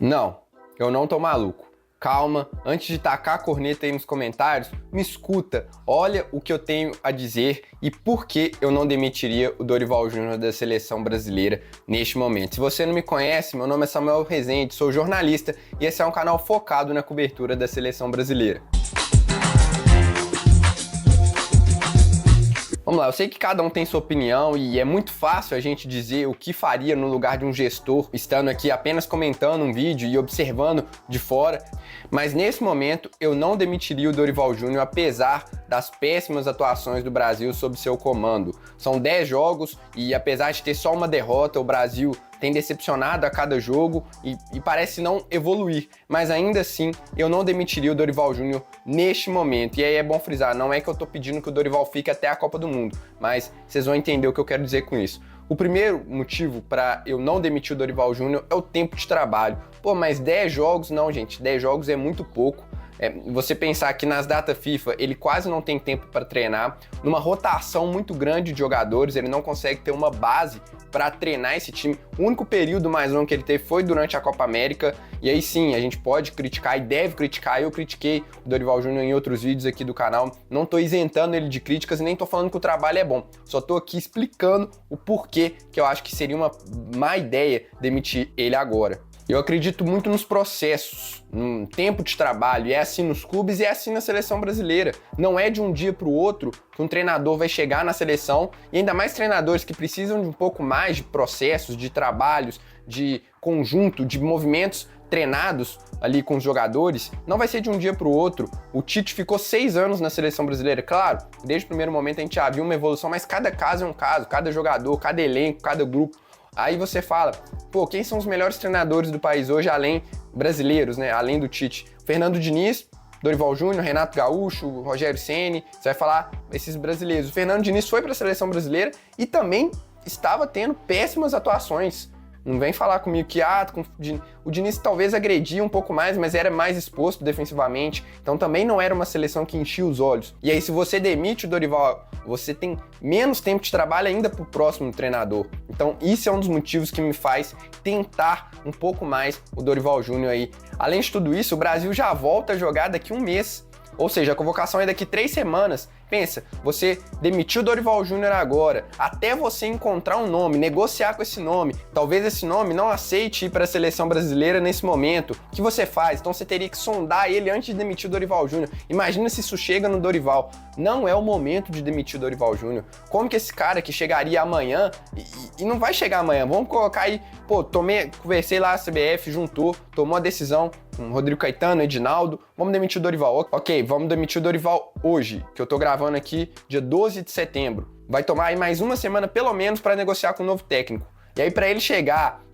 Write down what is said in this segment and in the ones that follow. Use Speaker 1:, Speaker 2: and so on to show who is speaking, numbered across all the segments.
Speaker 1: Não, eu não tô maluco. Calma, antes de tacar a corneta aí nos comentários, me escuta, olha o que eu tenho a dizer e por que eu não demitiria o Dorival Júnior da seleção brasileira neste momento. Se você não me conhece, meu nome é Samuel Rezende, sou jornalista e esse é um canal focado na cobertura da seleção brasileira. Vamos lá, eu sei que cada um tem sua opinião e é muito fácil a gente dizer o que faria no lugar de um gestor, estando aqui apenas comentando um vídeo e observando de fora, mas nesse momento eu não demitiria o Dorival Júnior apesar das péssimas atuações do Brasil sob seu comando. São 10 jogos e apesar de ter só uma derrota, o Brasil tem decepcionado a cada jogo e parece não evoluir, mas ainda assim eu não demitiria o Dorival Júnior neste momento. E aí é bom frisar, não é que eu tô pedindo que o Dorival fique até a Copa do Mundo, mas vocês vão entender o que eu quero dizer com isso. O primeiro motivo para eu não demitir o Dorival Júnior é o tempo de trabalho. Pô, mas 10 jogos? Não, gente, 10 jogos é muito pouco. Você pensar que nas datas FIFA ele quase não tem tempo para treinar, numa rotação muito grande de jogadores, ele não consegue ter uma base para treinar esse time. O único período mais longo que ele teve foi durante a Copa América, e aí sim, a gente pode criticar e deve criticar. Eu critiquei o Dorival Júnior em outros vídeos aqui do canal, não tô isentando ele de críticas e nem tô falando que o trabalho é bom, só tô aqui explicando o porquê que eu acho que seria uma má ideia demitir ele agora. Eu acredito muito nos processos, no tempo de trabalho, e é assim nos clubes e é assim na seleção brasileira. Não é de um dia para o outro que um treinador vai chegar na seleção, e ainda mais treinadores que precisam de um pouco mais de processos, de trabalhos, de conjunto, de movimentos treinados ali com os jogadores, não vai ser de um dia para o outro. O Tite ficou 6 anos na seleção brasileira, claro, desde o primeiro momento a gente já viu uma evolução, mas cada caso é um caso, cada jogador, cada elenco, cada grupo. Aí você fala, pô, quem são os melhores treinadores do país hoje, além brasileiros, né? Além do Tite? Fernando Diniz, Dorival Júnior, Renato Gaúcho, Rogério Ceni, você vai falar esses brasileiros. O Fernando Diniz foi para a seleção brasileira e também estava tendo péssimas atuações. Não vem falar comigo que o Diniz talvez agredia um pouco mais, mas era mais exposto defensivamente, então também não era uma seleção que enchia os olhos. E aí se você demite o Dorival, você tem menos tempo de trabalho ainda para o próximo treinador. Então isso é um dos motivos que me faz tentar um pouco mais o Dorival Júnior aí. Além de tudo isso, o Brasil já volta a jogar daqui um mês. Ou seja, a convocação é daqui 3 semanas. Pensa, você demitiu o Dorival Júnior agora, até você encontrar um nome, negociar com esse nome, talvez esse nome não aceite ir para a seleção brasileira nesse momento. O que você faz? Então você teria que sondar ele antes de demitir o Dorival Júnior. Imagina se isso chega no Dorival. Não é o momento de demitir o Dorival Júnior. Como que esse cara que chegaria amanhã, e não vai chegar amanhã, vamos colocar aí, pô, conversei lá, a CBF juntou, tomou a decisão, com Rodrigo Caetano, Edinaldo, vamos demitir o Dorival. Ok, vamos demitir o Dorival hoje, que eu tô gravando aqui dia 12 de setembro. Vai tomar aí mais uma semana pelo menos para negociar com o novo técnico. E aí para ele chegar,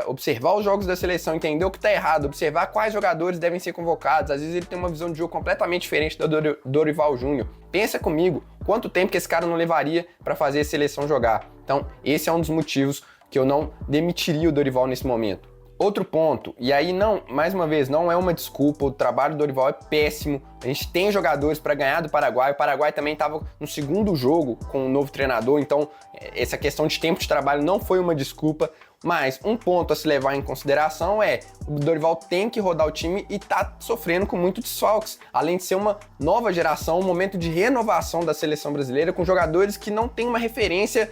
Speaker 1: observar os jogos da seleção, entender o que tá errado, observar quais jogadores devem ser convocados, às vezes ele tem uma visão de jogo completamente diferente do Dorival Júnior. Pensa comigo, quanto tempo que esse cara não levaria para fazer a seleção jogar. Então esse é um dos motivos que eu não demitiria o Dorival nesse momento. Outro ponto, e aí não, mais uma vez, não é uma desculpa, o trabalho do Dorival é péssimo, a gente tem jogadores para ganhar do Paraguai, o Paraguai também estava no segundo jogo com um novo treinador, então essa questão de tempo de trabalho não foi uma desculpa, mas um ponto a se levar em consideração é o Dorival tem que rodar o time e tá sofrendo com muito desfalques, além de ser uma nova geração, um momento de renovação da seleção brasileira com jogadores que não tem uma referência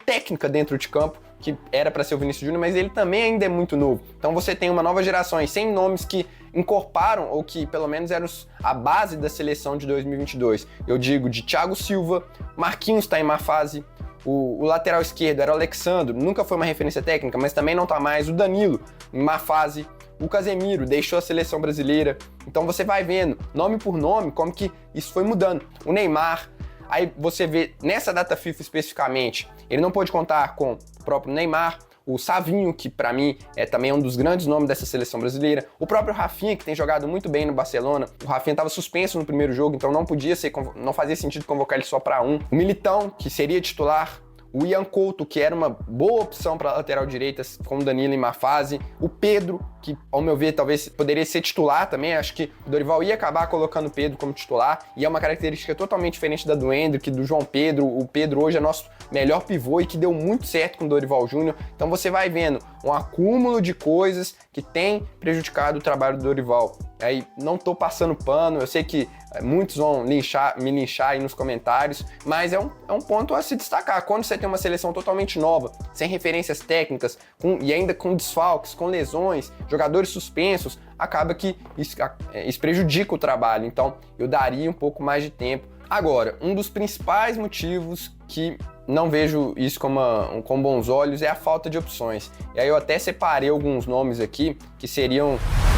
Speaker 1: técnica dentro de campo, que era para ser o Vinícius Júnior, mas ele também ainda é muito novo. Então você tem uma nova geração e sem nomes que incorporaram, ou que pelo menos eram a base da seleção de 2022. Eu digo de Thiago Silva, Marquinhos está em má fase, o lateral esquerdo era o Alexandro, nunca foi uma referência técnica, mas também não tá mais, o Danilo em má fase, o Casemiro deixou a seleção brasileira. Então você vai vendo, nome por nome, como que isso foi mudando. O Neymar, aí você vê, nessa data FIFA especificamente, ele não pôde contar com o próprio Neymar, o Savinho, que para mim é também um dos grandes nomes dessa seleção brasileira, o próprio Rafinha, que tem jogado muito bem no Barcelona. O Rafinha estava suspenso no primeiro jogo, então não fazia sentido convocar ele só para um. O Militão, que seria titular, o Ian Couto, que era uma boa opção para lateral direita, com o Danilo em má fase, o Pedro, que ao meu ver talvez poderia ser titular também, acho que o Dorival ia acabar colocando o Pedro como titular, e é uma característica totalmente diferente da do Endrick, do João Pedro. O Pedro hoje é nosso melhor pivô e que deu muito certo com o Dorival Júnior, então você vai vendo um acúmulo de coisas que tem prejudicado o trabalho do Dorival. Aí não tô passando pano, eu sei que muitos vão me linchar aí nos comentários, mas é um ponto a se destacar. Quando você tem uma seleção totalmente nova, sem referências técnicas, e ainda com desfalques, com lesões, jogadores suspensos, acaba que isso prejudica o trabalho. Então eu daria um pouco mais de tempo. Agora, um dos principais motivos que não vejo isso com bons olhos é a falta de opções. E aí eu até separei alguns nomes aqui que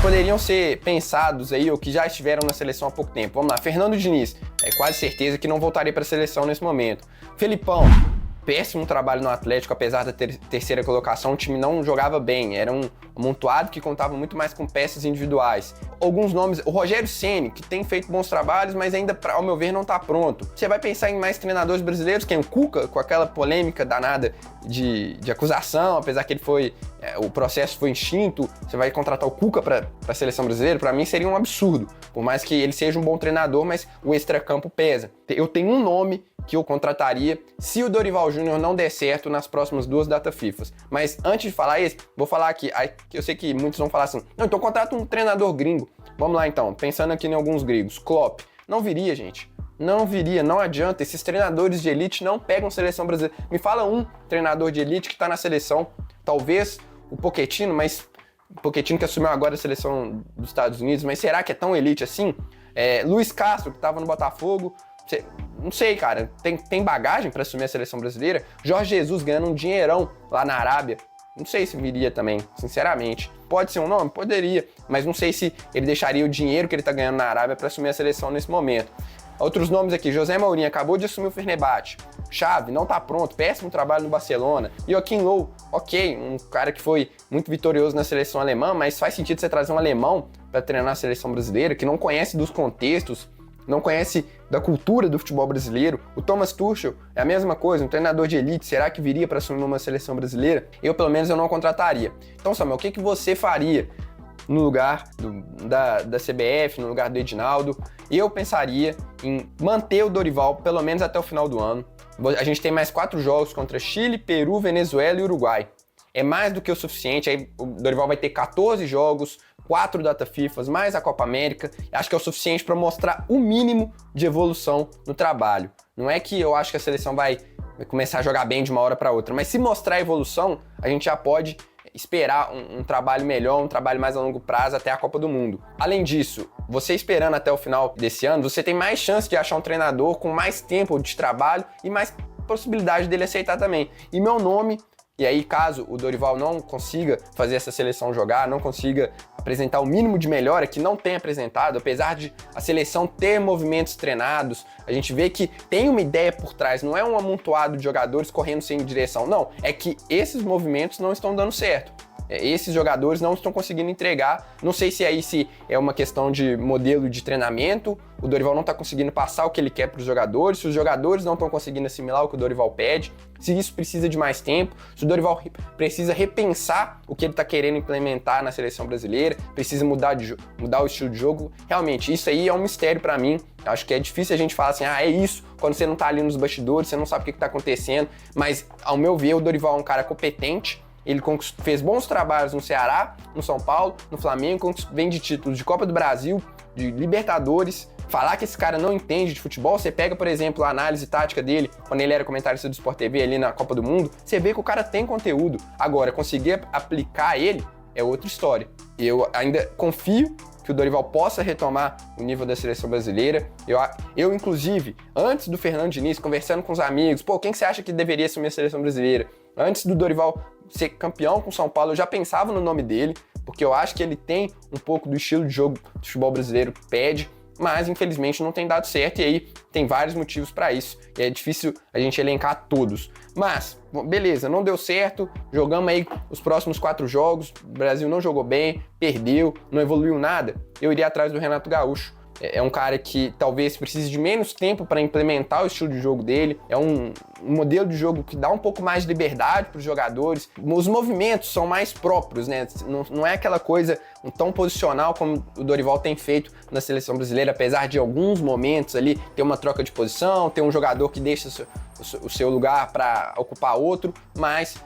Speaker 1: poderiam ser pensados aí ou que já estiveram na seleção há pouco tempo. Vamos lá, Fernando Diniz, é quase certeza que não voltaria para a seleção nesse momento. Felipão, péssimo trabalho no Atlético, apesar da terceira colocação, o time não jogava bem, era um amontoado que contava muito mais com peças individuais. Alguns nomes, o Rogério Ceni, que tem feito bons trabalhos, mas ainda, ao meu ver, não está pronto. Você vai pensar em mais treinadores brasileiros, quem? O Cuca, com aquela polêmica danada de acusação, apesar que o processo foi extinto, você vai contratar o Cuca para a seleção brasileira? Para mim seria um absurdo, por mais que ele seja um bom treinador, mas o extracampo pesa. Eu tenho um nome que eu contrataria se o Dorival Júnior não der certo nas próximas 2 datas FIFA. Mas antes de falar esse, vou falar aqui, eu sei que muitos vão falar assim, não, então contrata um treinador gringo. Vamos lá então, pensando aqui em alguns gregos. Klopp, não viria, gente. Não viria, não adianta. Esses treinadores de elite não pegam seleção brasileira. Me fala um treinador de elite que tá na seleção, talvez o Pochettino, mas o Pochettino que assumiu agora a seleção dos Estados Unidos, mas será que é tão elite assim? Luiz Castro, que tava no Botafogo, não sei, cara, tem bagagem para assumir a seleção brasileira? Jorge Jesus ganhando um dinheirão lá na Arábia, não sei se viria também, sinceramente. Pode ser um nome? Poderia, mas não sei se ele deixaria o dinheiro que ele tá ganhando na Arábia para assumir a seleção nesse momento. Outros nomes aqui, José Mourinho acabou de assumir o Fenerbahçe. Xavi, não tá pronto, péssimo trabalho no Barcelona. Joachim Löw, ok, um cara que foi muito vitorioso na seleção alemã, mas faz sentido você trazer um alemão para treinar a seleção brasileira, que não conhece dos contextos, não conhece da cultura do futebol brasileiro. O Thomas Tuchel é a mesma coisa, um treinador de elite, será que viria para assumir uma seleção brasileira? Pelo menos, eu não contrataria. Então, Samuel, o que você faria no lugar da CBF, no lugar do Edinaldo? Eu pensaria em manter o Dorival pelo menos até o final do ano. A gente tem mais 4 jogos contra Chile, Peru, Venezuela e Uruguai. É mais do que o suficiente, aí o Dorival vai ter 14 jogos, 4 data FIFA, mais a Copa América. Acho que é o suficiente para mostrar o mínimo de evolução no trabalho. Não é que eu acho que a seleção vai começar a jogar bem de uma hora para outra, mas se mostrar evolução, a gente já pode esperar um trabalho melhor, um trabalho mais a longo prazo até a Copa do Mundo. Além disso, você esperando até o final desse ano, você tem mais chance de achar um treinador com mais tempo de trabalho e mais possibilidade dele aceitar também. E meu nome, e aí caso o Dorival não consiga fazer essa seleção jogar, não consiga apresentar o mínimo de melhora, que não tem apresentado, apesar de a seleção ter movimentos treinados, a gente vê que tem uma ideia por trás, não é um amontoado de jogadores correndo sem direção, não, é que esses movimentos não estão dando certo. Esses jogadores não estão conseguindo entregar, não sei se é uma questão de modelo de treinamento, o Dorival não está conseguindo passar o que ele quer para os jogadores, se os jogadores não estão conseguindo assimilar o que o Dorival pede, se isso precisa de mais tempo, se o Dorival precisa repensar o que ele está querendo implementar na seleção brasileira, precisa mudar o estilo de jogo, realmente, isso aí é um mistério para mim. Acho que é difícil a gente falar assim, é isso, quando você não tá ali nos bastidores, você não sabe o que tá acontecendo, mas ao meu ver o Dorival é um cara competente, ele fez bons trabalhos no Ceará, no São Paulo, no Flamengo, vem de títulos de Copa do Brasil, de Libertadores. Falar que esse cara não entende de futebol, você pega, por exemplo, a análise tática dele, quando ele era comentarista do Sport TV ali na Copa do Mundo, você vê que o cara tem conteúdo. Agora, conseguir aplicar ele é outra história. Eu ainda confio que o Dorival possa retomar o nível da seleção brasileira. Eu, inclusive, antes do Fernando Diniz, conversando com os amigos, quem que você acha que deveria assumir a seleção brasileira? Antes do Dorival ser campeão com o São Paulo, eu já pensava no nome dele, porque eu acho que ele tem um pouco do estilo de jogo do futebol brasileiro que pede, mas infelizmente não tem dado certo, e aí tem vários motivos para isso, e é difícil a gente elencar todos. Mas, beleza, não deu certo, jogamos aí os próximos 4 jogos, o Brasil não jogou bem, perdeu, não evoluiu nada, eu iria atrás do Renato Gaúcho. é um cara que talvez precise de menos tempo para implementar o estilo de jogo dele, é um modelo de jogo que dá um pouco mais de liberdade para os jogadores, os movimentos são mais próprios, né? Não é aquela coisa tão posicional como o Dorival tem feito na seleção brasileira, apesar de alguns momentos ali ter uma troca de posição, ter um jogador que deixa o seu lugar para ocupar outro, mas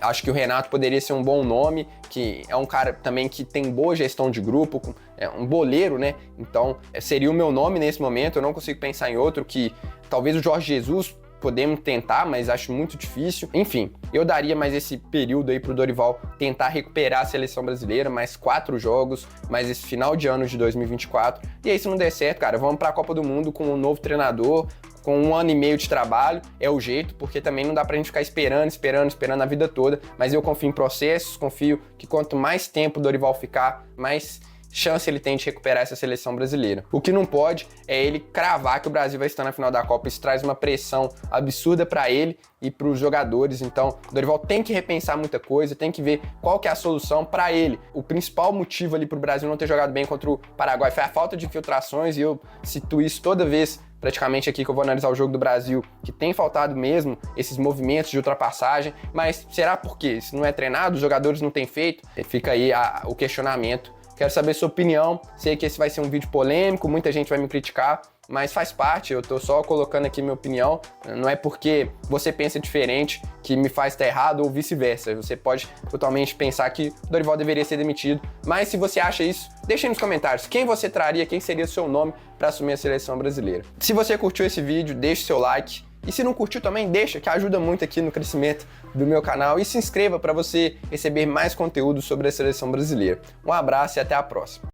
Speaker 1: acho que o Renato poderia ser um bom nome, que é um cara também que tem boa gestão de grupo, é um boleiro, né? Então seria o meu nome nesse momento, eu não consigo pensar em outro, que talvez o Jorge Jesus podemos tentar, mas acho muito difícil. Enfim, eu daria mais esse período aí pro Dorival tentar recuperar a seleção brasileira, mais 4 jogos, mais esse final de ano de 2024. E aí, se não der certo, cara, vamos pra Copa do Mundo com um novo treinador, com 1 ano e meio de trabalho, é o jeito, porque também não dá pra gente ficar esperando a vida toda, mas eu confio em processos, confio que quanto mais tempo o Dorival ficar, mais chance ele tem de recuperar essa seleção brasileira. O que não pode é ele cravar que o Brasil vai estar na final da Copa. Isso traz uma pressão absurda para ele e para os jogadores. Então, o Dorival tem que repensar muita coisa, tem que ver qual que é a solução para ele. O principal motivo ali para o Brasil não ter jogado bem contra o Paraguai foi a falta de infiltrações, e eu cito isso toda vez praticamente aqui que eu vou analisar o jogo do Brasil, que tem faltado mesmo esses movimentos de ultrapassagem. Mas será por quê? Se não é treinado, os jogadores não têm feito? Fica aí o questionamento. Quero saber sua opinião, sei que esse vai ser um vídeo polêmico, muita gente vai me criticar, mas faz parte, eu tô só colocando aqui minha opinião, não é porque você pensa diferente que me faz estar errado ou vice-versa. Você pode totalmente pensar que o Dorival deveria ser demitido, mas se você acha isso, deixa aí nos comentários quem você traria, quem seria o seu nome para assumir a seleção brasileira. Se você curtiu esse vídeo, deixe seu like. E se não curtiu também, deixa, que ajuda muito aqui no crescimento do meu canal. E se inscreva para você receber mais conteúdo sobre a seleção brasileira. Um abraço e até a próxima.